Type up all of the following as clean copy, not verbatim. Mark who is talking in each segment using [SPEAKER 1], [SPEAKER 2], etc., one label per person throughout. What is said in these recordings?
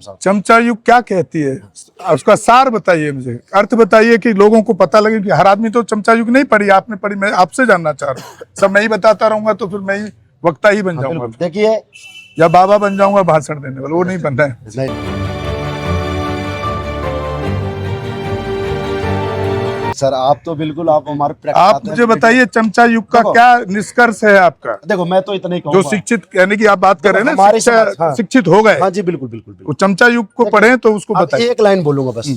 [SPEAKER 1] चमचा युग क्या कहती है, उसका सार बताइए, मुझे अर्थ बताइए कि लोगों को पता लगे कि हर आदमी तो चमचा युग नहीं पढ़ी, आपने पढ़ी, मैं आपसे जानना चाह रहा हूँ। सब मैं ही बताता रहूंगा तो फिर मैं ही वक्ता ही बन जाऊंगा,
[SPEAKER 2] देखिए,
[SPEAKER 1] या बाबा बन जाऊंगा भाषण देने वाला, वो नहीं बनना है।
[SPEAKER 2] सर आप तो बिल्कुल आप हमारे
[SPEAKER 1] आप मुझे बताइए चमचा युग का क्या निष्कर्ष है आपका।
[SPEAKER 2] देखो मैं तो इतना ही कहूंगा,
[SPEAKER 1] जो शिक्षित यानी कि आप बात कर रहे हैं ना,
[SPEAKER 2] हाँ।
[SPEAKER 1] शिक्षित हो गए,
[SPEAKER 2] हाँ जी बिल्कुल बिल्कुल,
[SPEAKER 1] वो चमचा युग को पढ़े तो उसको बताइए।
[SPEAKER 2] एक लाइन बोलूंगा बस,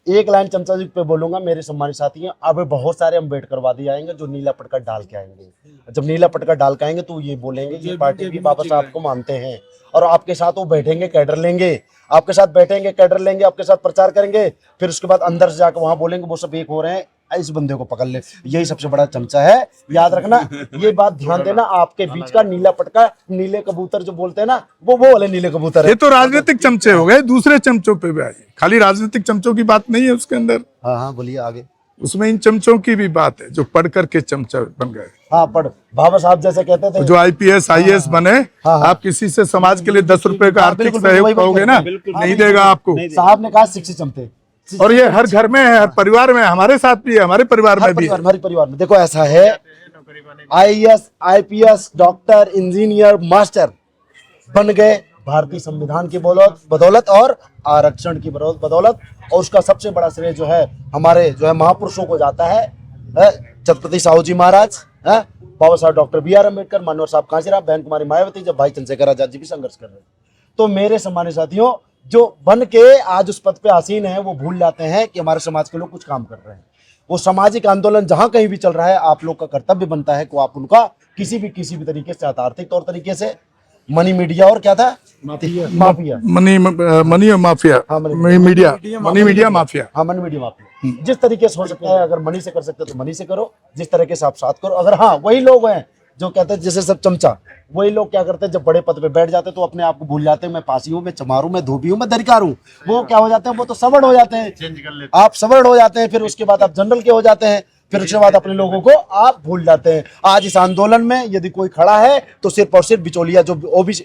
[SPEAKER 2] एक लाइन चमचा युग पे बोलूंगा। मेरे सम्मानित साथी हैं, अब बहुत सारे अम्बेडकरवादी आएंगे जो नीला पटका डाल के आएंगे। जब नीला पटका डाल के आएंगे तो ये बोलेंगे ये पार्टी भी बाबा साहब को मानते हैं, और आपके साथ वो बैठेंगे, कैडर लेंगे, आपके साथ बैठेंगे, कैडर लेंगे, आपके साथ प्रचार करेंगे। फिर उसके बाद अंदर से जाकर वहां बोलेंगे वो सब एक हो रहे हैं, इस बंदे को पकड़ ले। यही सबसे बड़ा चमचा है, याद रखना। ये बात ध्यान देना, आपके बीच का नीला पटका, नीले कबूतर जो बोलते हैं ना, वो वाले नीले कबूतर है।
[SPEAKER 1] ये तो राजनीतिक चमचे हो गए, दूसरे चमचों पे भी आइए। खाली राजनीतिक चमचों की बात नहीं है उसके अंदर।
[SPEAKER 2] हाँ हाँ बोलिए आगे।
[SPEAKER 1] उसमें इन चमचों की भी बात है जो पढ़ करके चमचा बन गए।
[SPEAKER 2] हाँ पढ़, बाबा साहब जैसे कहते थे,
[SPEAKER 1] जो IPS IAS बने। आप किसी से समाज के लिए 10 रुपए का आर्थिक सहयोग पाओगे ना, नहीं देगा आपको।
[SPEAKER 2] साहब ने कहा शिक्षित चमचे,
[SPEAKER 1] और ये हर घर में है, हर परिवार में, हमारे साथ भी है, हमारे परिवार में भी है।
[SPEAKER 2] हमारे परिवार में देखो ऐसा है, IAS IPS doctor engineer master बन गए भारतीय संविधान की बदौलत और आरक्षण की बदौलत। और उसका सबसे बड़ा श्रेय जो है हमारे जो है महापुरुषों को जाता है, छत्रपति साहू जी महाराज, बाबा साहब डॉक्टर BR अम्बेडकर, मानवर साहब कांशीराम, बहन कुमारी मायावती, जब भाई चंद्रशेखर आजाद जी भी संघर्ष कर रहे हैं। तो मेरे सम्मानित साथियों, जो बन के आज उस पद पे आसीन है, वो भूल जाते हैं कि हमारे समाज के लोग कुछ काम कर रहे हैं। वो सामाजिक आंदोलन जहां कहीं भी चल रहा है, आप लोग का कर्तव्य बनता है कि आप उनका किसी भी तरीके से, आर्थिक तौर तरीके से, मनी मीडिया और क्या था, माफिया,
[SPEAKER 1] मनी और mafia, media, money media mafia,
[SPEAKER 2] हाँ मनी मीडिया माफिया, जिस तरीके से हो सकता है। अगर मनी से कर सकते तो मनी से करो, जिस तरीके से आप साथ करो। अगर हाँ वही लोग हैं जो कहते हैं जैसे सब चमचा, वही लोग क्या करते हैं, जब बड़े पद पे बैठ जाते हैं तो अपने आप को भूल जाते हैं, मैं पासी हूँ, मैं चमार हूँ, मैं धोबी हूँ, मैं दरकार हूँ। वो क्या हो जाते हैं, वो तो सवर्ण हो जाते हैं, आप सवर्ण हो जाते हैं, फिर उसके बाद आप जनरल के हो जाते हैं, फिर उसके बाद अपने लोगों को आप भूल जाते हैं। आज इस आंदोलन में यदि कोई खड़ा है तो सिर्फ और सिर्फ बिचौलिया, जो ओबीसी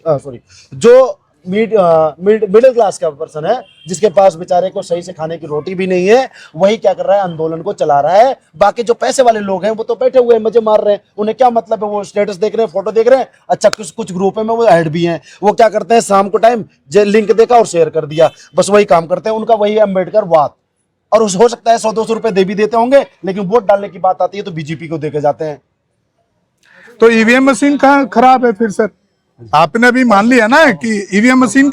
[SPEAKER 2] जो मिडिल क्लास का पर्सन है, जिसके पास बेचारे को सही से खाने की रोटी भी नहीं है, वही क्या कर रहा है, आंदोलन को चला रहा है। बाकी जो पैसे वाले लोग हैं वो तो बैठे हुए हैं, मजे मार रहे हैं, उन्हें क्या मतलब है, वो स्टेटस देख रहे हैं, फोटो देख रहे हैं। अच्छा कुछ ग्रुप में वो ऐड भी हैं, वो क्या करते हैं, शाम को टाइम लिंक देखा और शेयर कर दिया, बस वही काम करते हैं, उनका वही अम्बेडकर वाद। और हो सकता है 100-200 रुपए दे भी देते होंगे, लेकिन वोट डालने की बात आती है तो बीजेपी को देके जाते हैं।
[SPEAKER 1] तो EVM मशीन कहाँ खराब है फिर सर? आपने भी मान लिया ना कि EVM मशीन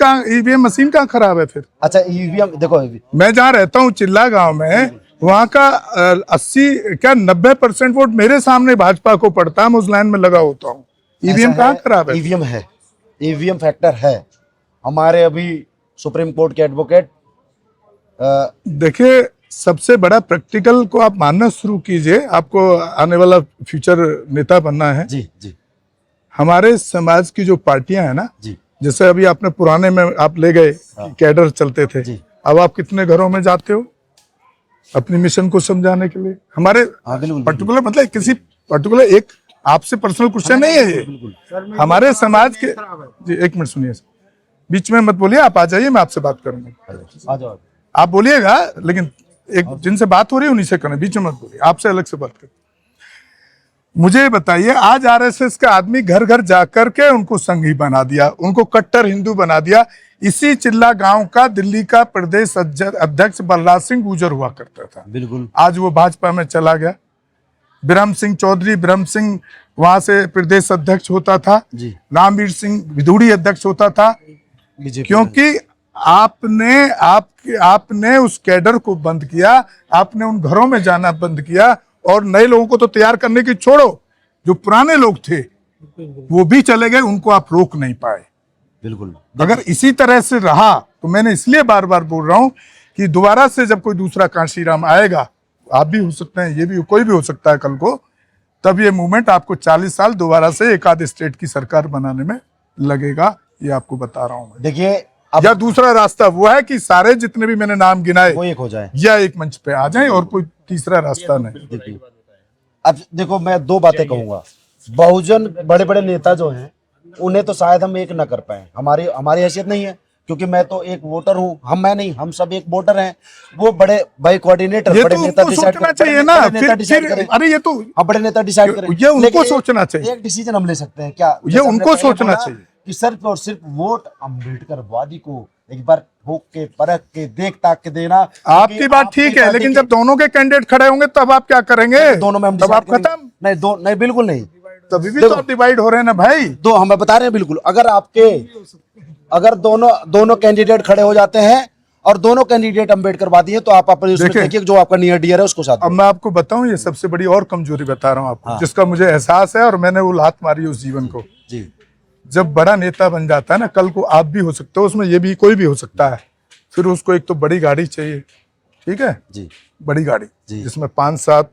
[SPEAKER 1] कहाँ खराब है फिर?
[SPEAKER 2] अच्छा EVM देखो,
[SPEAKER 1] मैं जहाँ रहता हूँ चिल्ला गांव में, वहाँ का 90% वोट मेरे सामने भाजपा को पड़ता है, मैं उस लाइन में लगा होता हूँ। EVM कहाँ खराब है?
[SPEAKER 2] EVM है, EVM फैक्टर है। हमारे अभी सुप्रीम कोर्ट के एडवोकेट,
[SPEAKER 1] देखिए सबसे बड़ा प्रैक्टिकल को आप मानना शुरू कीजिए, आपको आने वाला फ्यूचर नेता बनना है।
[SPEAKER 2] जी जी।
[SPEAKER 1] हमारे समाज की जो पार्टियां हैं ना
[SPEAKER 2] जी,
[SPEAKER 1] जैसे अभी आपने पुराने में आप ले गए, कैडर चलते थे, अब आप कितने घरों में जाते हो अपनी मिशन को समझाने के लिए? हमारे पर्टिकुलर मतलब किसी पर्टिकुलर एक आपसे पर्सनल क्वेश्चन नहीं है ये, हमारे समाज के। जी एक मिनट सुनिए, बीच में मत बोलिए, आप आ जाइए, मैं आपसे बात करूंगा।
[SPEAKER 2] आ जाओ,
[SPEAKER 1] आप बोलिएगा, लेकिन एक जिनसे बात हो रही है उन्हीं से करें, बीच में मत बोलिए, आपसे अलग से बात करें। मुझे बताइए, आज RSS का आदमी घर घर जाकर के उनको संघी बना दिया, उनको कट्टर हिंदू बना दिया। इसी चिल्ला गांव का दिल्ली का प्रदेश अध्यक्ष बलराज सिंह गुजर हुआ करता था,
[SPEAKER 2] बिल्कुल
[SPEAKER 1] आज वो भाजपा में चला गया। ब्रह्म सिंह चौधरी, ब्रह्म सिंह वहां से प्रदेश अध्यक्ष होता था, रामवीर सिंह विधुड़ी अध्यक्ष होता था, क्योंकि आपने उस कैडर को बंद किया, आपने उन घरों में जाना बंद किया, और नए लोगों को तो तैयार करने की छोड़ो, जो पुराने लोग थे वो भी चले गए, उनको आप रोक नहीं पाए।
[SPEAKER 2] बिल्कुल,
[SPEAKER 1] अगर इसी तरह से रहा तो मैंने इसलिए बार बार बोल रहा हूं कि दोबारा से जब कोई दूसरा कांशीराम आएगा, आप भी हो सकते हैं, ये भी कोई भी हो सकता है कल को, तब ये मूवमेंट आपको 40 साल दोबारा से एक आध स्टेट की सरकार बनाने में लगेगा, ये आपको बता रहा हूं।
[SPEAKER 2] देखिए
[SPEAKER 1] या दूसरा रास्ता वो है कि सारे जितने भी मैंने नाम गिनाए
[SPEAKER 2] वो एक हो जाए,
[SPEAKER 1] या एक मंच पे आ जाएं, और कोई तीसरा रास्ता नहीं।
[SPEAKER 2] अब देखो मैं दो बातें कहूंगा, बहुजन बड़े बड़े नेता जो हैं उन्हें तो शायद हम एक न कर पाए, हमारी हैसियत नहीं है, क्योंकि मैं तो एक वोटर हूँ, मैं नहीं, हम सब एक वोटर हैं। वो बड़े भाई कोऑर्डिनेटर,
[SPEAKER 1] ये
[SPEAKER 2] बड़े
[SPEAKER 1] तो
[SPEAKER 2] नेता
[SPEAKER 1] उनको
[SPEAKER 2] डिसाइड
[SPEAKER 1] सोचना
[SPEAKER 2] करें,
[SPEAKER 1] चाहिए
[SPEAKER 2] बड़े
[SPEAKER 1] ना,
[SPEAKER 2] नेता डिसाइड करें।
[SPEAKER 1] अरे ये तो
[SPEAKER 2] हाँ, बड़े नेता डिसाइड करें,
[SPEAKER 1] ये उनको
[SPEAKER 2] लेकिन
[SPEAKER 1] सोचना चाहिए।
[SPEAKER 2] एक डिसीजन हम ले सकते हैं क्या,
[SPEAKER 1] ये
[SPEAKER 2] जैसे हमने
[SPEAKER 1] उनको
[SPEAKER 2] पहले
[SPEAKER 1] सोचना
[SPEAKER 2] बोला
[SPEAKER 1] चाहिए
[SPEAKER 2] कि सिर्फ और सिर्फ वोट अम्बेडकर वादी को एक बार ठोक के परख के देख ताक के देना।
[SPEAKER 1] आपकी बात ठीक है, लेकिन जब दोनों के कैंडिडेट खड़े होंगे तब आप क्या करेंगे?
[SPEAKER 2] दोनों में हम
[SPEAKER 1] तब आप
[SPEAKER 2] decide करेंगे।
[SPEAKER 1] खत्म।
[SPEAKER 2] नहीं, नहीं, बिल्कुल नहीं।
[SPEAKER 1] तभी भी तो आप डिवाइड हो रहे हैं ना भाई।
[SPEAKER 2] दो हम बता रहे हैं बिल्कुल, अगर दोनों कैंडिडेट खड़े हो जाते हैं और दोनों कैंडिडेट अम्बेडकर वादी हैं, तो आप अपने उसमें देखिए जो आपका नियर डियर है उसको साथ।
[SPEAKER 1] अब मैं आपको बताऊं, ये सबसे बड़ी और कमजोरी बता रहा हूं आपको,
[SPEAKER 2] हाँ।
[SPEAKER 1] जिसका मुझे एहसास है और मैंने वो लात मारी उस जीवन को।
[SPEAKER 2] जी,
[SPEAKER 1] जब बड़ा नेता बन जाता है ना, कल को आप भी हो सकते हो, उसमें ये भी कोई भी हो सकता है, फिर उसको एक तो बड़ी गाड़ी चाहिए, ठीक है
[SPEAKER 2] जी,
[SPEAKER 1] बड़ी गाड़ी
[SPEAKER 2] जी।
[SPEAKER 1] जिसमें 5-7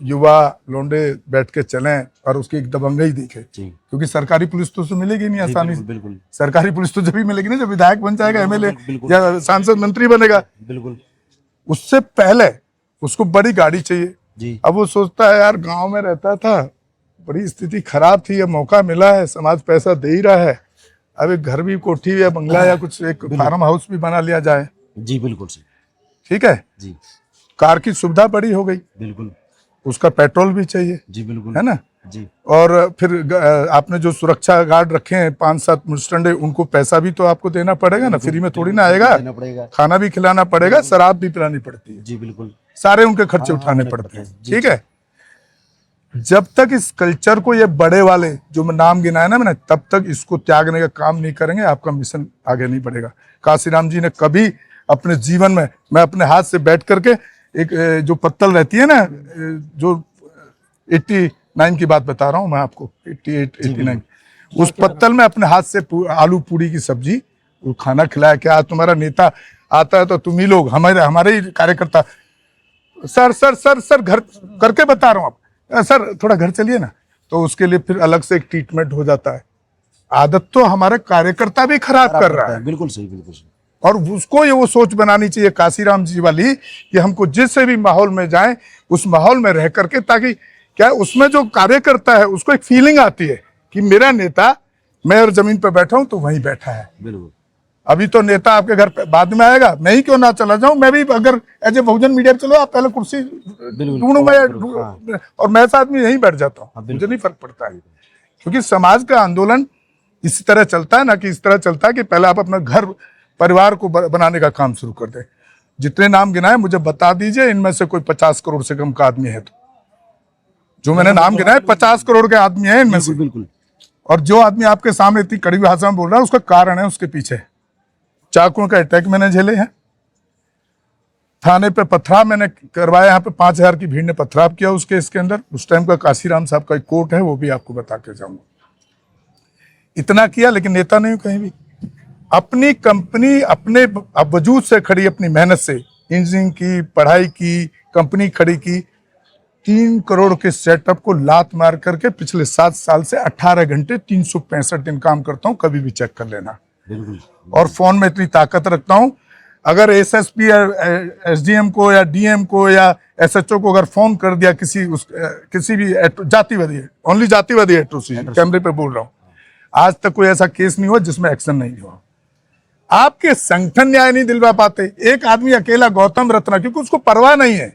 [SPEAKER 1] युवा लौंडे बैठ के चलें और उसकी एक दबंगई दिखे,
[SPEAKER 2] जी।
[SPEAKER 1] क्योंकि सरकारी पुलिस तो उसे मिलेगी नहीं आसानी से।
[SPEAKER 2] बिल्कुल,
[SPEAKER 1] सरकारी पुलिस तो जब भी मिलेगी ना जब विधायक बन जाएगा, एमएलए
[SPEAKER 2] बिल्कुल।
[SPEAKER 1] या सांसद मंत्री बनेगा,
[SPEAKER 2] बिल्कुल।
[SPEAKER 1] उससे पहले उसको बड़ी गाड़ी चाहिए।
[SPEAKER 2] जी।
[SPEAKER 1] अब वो सोचता है यार गांव में रहता था, बड़ी स्थिति खराब थी, अब मौका मिला है, समाज पैसा दे ही रहा है, अब एक घर भी, कोठी या बंगला या कुछ एक फार्म हाउस भी बना लिया जाए।
[SPEAKER 2] जी, बिल्कुल सही।
[SPEAKER 1] ठीक है
[SPEAKER 2] जी,
[SPEAKER 1] कार की सुविधा बड़ी हो गई,
[SPEAKER 2] बिल्कुल।
[SPEAKER 1] उसका पेट्रोल भी चाहिए,
[SPEAKER 2] जी, बिल्कुल,
[SPEAKER 1] है ना।
[SPEAKER 2] जी।
[SPEAKER 1] और फिर आपने जो सुरक्षा गार्ड रखे हैं 5-7 मुस्टंडे, उनको पैसा भी तो आपको देना पड़ेगा ना, फ्री में थोड़ी ना आएगा,
[SPEAKER 2] देना पड़ेगा।
[SPEAKER 1] खाना भी खिलाना पड़ेगा, शराब भी पिलानी पड़ती है,
[SPEAKER 2] जी, बिल्कुल।
[SPEAKER 1] सारे उनके खर्चे उठाने पड़ते हैं। ठीक है, जब तक इस कल्चर को, ये बड़े वाले जो मैं नाम गिनाया ना मैंने, तब तक इसको त्यागने का काम नहीं करेंगे, आपका मिशन आगे नहीं बढ़ेगा। काशीराम जी ने कभी अपने जीवन में, मैं अपने हाथ से बैठ करके एक जो पत्तल रहती है ना, जो 89 की बात बता रहा हूं मैं आपको, 88, 89, उस पत्तल में अपने हाथ से आलू पूड़ी की सब्जी वो खाना खिलाया। क्या तुम्हारा नेता आता है तो तुम ही लोग, हमारे ही कार्यकर्ता, सर सर सर सर घर करके बता रहा हूँ आप, सर थोड़ा घर चलिए ना, तो उसके लिए फिर अलग से एक ट्रीटमेंट हो जाता है। आदत तो हमारे कार्यकर्ता भी खराब कर रहा है।
[SPEAKER 2] बिल्कुल सही, बिल्कुल सही।
[SPEAKER 1] और उसको ये वो सोच बनानी चाहिए काशीराम जी वाली कि हमको जिस भी माहौल में जाएं उस माहौल में रह करके, ताकि क्या उसमें जो कार्यकर्ता है उसको एक फीलिंग आती है कि मेरा नेता, मैं और जमीन पर बैठा हूं तो वहीं बैठा है।
[SPEAKER 2] बिल्कुल।
[SPEAKER 1] अभी तो नेता आपके घर पे बाद में आएगा, मैं ही क्यों ना चला जाऊं, मैं भी अगर एज ए बहुजन मीडिया चलो, आप पहले कुर्सी ढूंढूं मैं, और मैं साथ में यहीं बैठ जाता हूँ, मुझे नहीं फर्क पड़ता है। क्योंकि समाज का आंदोलन इस तरह चलता है ना, कि इस तरह चलता है कि पहले आप अपना घर परिवार को बनाने का काम शुरू कर दें। जितने नाम गिनाए मुझे बता दीजिए, इनमें से कोई 50 करोड़ से कम का आदमी है तो, जो मैंने नाम गिनाए 50 करोड़ के आदमी है इनमें से।
[SPEAKER 2] बिल्कुल।
[SPEAKER 1] और जो आदमी आपके सामने इतनी कड़वी भाषा में बोल रहा है, उसका कारण है उसके पीछे। चाकुओं का अटैक मैंने झेले हैं, थाने पे पथराव मैंने करवाया, यहाँ पे 5000 की भीड़ ने पथराव किया उस केस के अंदर। उस टाइम का काशीराम साहब का एक कोर्ट है, वो भी आपको बता के जाऊंगा। इतना किया, लेकिन नेता नहीं हूं कहीं भी। अपनी कंपनी अपने वजूद से खड़ी, अपनी मेहनत से इंजीनियरिंग की पढ़ाई की, कंपनी खड़ी की, 3 करोड़ के सेटअप को लात मार करके पिछले 7 साल से 18 घंटे 365 दिन काम करता हूं, कभी भी चेक कर लेना।
[SPEAKER 2] बिल्कुल।
[SPEAKER 1] और फोन में इतनी ताकत रखता हूं, अगर एसएसपी या एसडीएम को या डीएम को या एसएचओ को अगर फोन कर दिया किसी भी जातिवादी, ओनली जातिवादी एट्रोसिटी, कैमरे पे बोल रहा हूं, आज तक कोई ऐसा केस नहीं हुआ जिसमें एक्शन नहीं हुआ। आपके संगठन न्याय नहीं दिलवा पाते। एक आदमी अकेला गौतम रत्ना, क्योंकि उसको परवाह नहीं है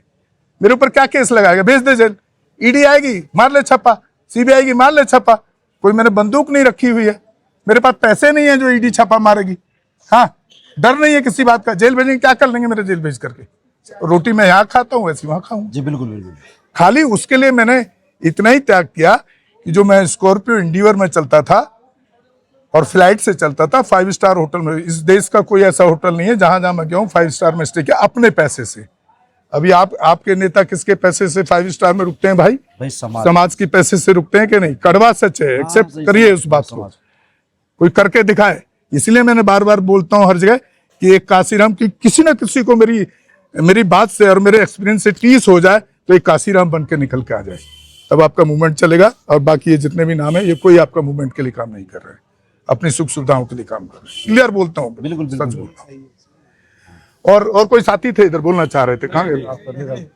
[SPEAKER 1] मेरे ऊपर क्या केस लगाएगा, भेज दे जेल, ईडी आएगी मार ले छप्पा, सीबीआई आएगी मार ले छप्पा, कोई मैंने बंदूक नहीं रखी हुई है, मेरे पास पैसे नहीं है जो ईडी छापा मारेगी। हाँ, डर नहीं है किसी बात का, जेल भेजेंगे क्या कर लेंगे मेरे जेल भेज करके, रोटी मैं यहाँ खाता हूँ वैसी वहां खाऊं।
[SPEAKER 2] जी बिल्कुल बिल्कुल।
[SPEAKER 1] खाली उसके लिए मैंने इतना ही त्याग किया कि जो मैं स्कॉर्पियो इंडिवर में चलता था और फ्लाइट से चलता था, 5 स्टार होटल में, इस देश का कोई ऐसा होटल नहीं है जहां मैं गया हूँ 5 स्टार में स्टे किया अपने पैसे से। अभी आपके नेता किसके पैसे से 5 स्टार में रुकते हैं भाई? समाज के पैसे से रुकते हैं कि नहीं? कड़वा सच है, एक्सेप्ट करिए उस बात को, कोई करके दिखाए। इसलिए मैंने बार बार बोलता हूं हर जगह कि एक काशीराम की किसी ना किसी को मेरी बात से और मेरे एक्सपीरियंस से टीस हो जाए तो एक काशीराम बन के निकल के आ जाए, तब आपका मूवमेंट चलेगा। और बाकी ये जितने भी नाम है, ये कोई आपका मूवमेंट के लिए काम नहीं कर रहे हैं, अपनी सुख सुविधाओं के लिए काम कर रहे हैं। क्लियर बोलता हूँ,
[SPEAKER 2] बिल्कुल
[SPEAKER 1] सच बोलता हूँ। और कोई साथी थे इधर बोलना चाह रहे थे, कहाँ गए?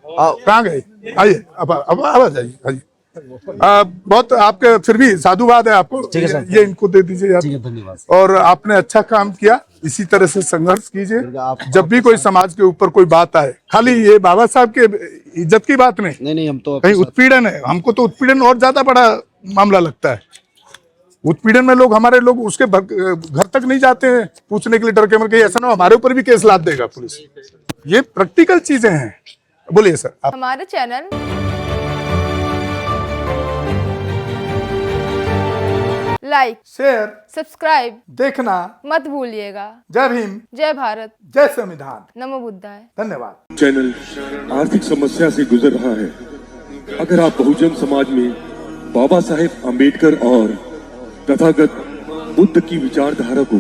[SPEAKER 1] कहाँ गए? आइए, अब आ जाइए, आइए। बहुत आपके फिर भी साधुवाद है आपको।
[SPEAKER 2] ठीक है सर।
[SPEAKER 1] ये इनको दे दीजिए आप।
[SPEAKER 2] ठीक है, धन्यवाद।
[SPEAKER 1] और आपने अच्छा काम किया, इसी तरह से संघर्ष कीजिए। जब भी कोई समाज के ऊपर कोई बात आए, खाली ये बाबा साहब के इज्जत की बात नहीं,
[SPEAKER 2] हम तो
[SPEAKER 1] कहीं उत्पीड़न है, हमको तो उत्पीड़न और ज्यादा बड़ा मामला लगता है। उत्पीड़न में लोग, हमारे लोग उसके घर तक नहीं जाते हैं पूछने के लिए, डर के मर के ऐसा ना हमारे ऊपर भी केस लाद देगा पुलिस। ये प्रैक्टिकल चीजें हैं। बोलिए सर आप।
[SPEAKER 3] हमारे चैनल लाइक,
[SPEAKER 1] शेयर,
[SPEAKER 3] सब्सक्राइब
[SPEAKER 1] देखना
[SPEAKER 3] मत भूलिएगा।
[SPEAKER 1] जय भीम,
[SPEAKER 3] जय भारत,
[SPEAKER 1] जय संविधान,
[SPEAKER 3] नमो बुद्धाय।
[SPEAKER 1] धन्यवाद।
[SPEAKER 4] चैनल आर्थिक समस्या से गुजर रहा है। अगर आप बहुजन समाज में बाबा साहेब आम्बेडकर और तथागत बुद्ध की विचारधारा को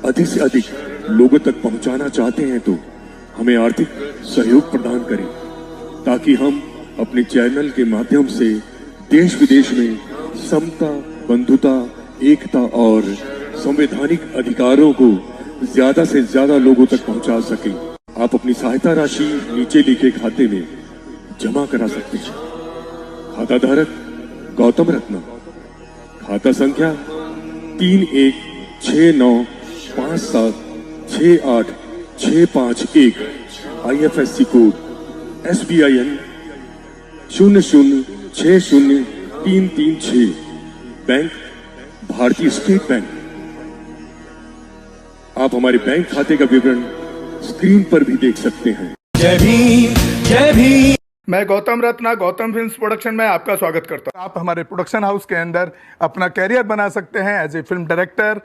[SPEAKER 4] अधिक से अधिक लोगों तक पहुंचाना चाहते हैं तो हमें आर्थिक सहयोग प्रदान करें, ताकि हम अपने चैनल के माध्यम से देश विदेश में समता, बंधुता, एकता और संवैधानिक अधिकारों को ज्यादा से ज्यादा लोगों तक पहुंचा सकें। आप अपनी सहायता राशि नीचे लिखे खाते में जमा करा सकते हैं। खाता धारक गौतम रत्ना, खाता संख्या 3169576865 IFSC कोड SBIN 0060336, बैंक भारतीय स्टेट बैंक। आप हमारे बैंक खाते का विवरण स्क्रीन पर भी देख सकते हैं।
[SPEAKER 5] जय भीम, जय भीम।
[SPEAKER 1] मैं गौतम रत्ना, गौतम फिल्म्स प्रोडक्शन में आपका स्वागत करता हूं। आप हमारे प्रोडक्शन हाउस के अंदर अपना कैरियर बना सकते हैं as a film director,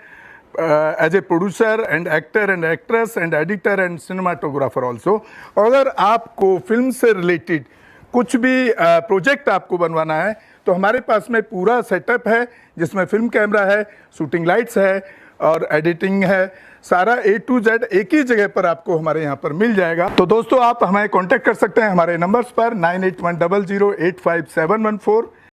[SPEAKER 1] as a producer and actor and actress and editor and cinematographer also. अगर आपको फिल्म से रिलेटेड कुछ भी प्रोजेक्ट आपको बनवाना है तो हमारे पास में पूरा सेटअप है, जिसमें फिल्म कैमरा है, शूटिंग लाइट्स है और एडिटिंग है। सारा A to Z एक ही जगह पर आपको हमारे यहाँ पर मिल जाएगा। तो दोस्तों आप हमें कांटेक्ट कर सकते हैं हमारे नंबर्स पर 9810085714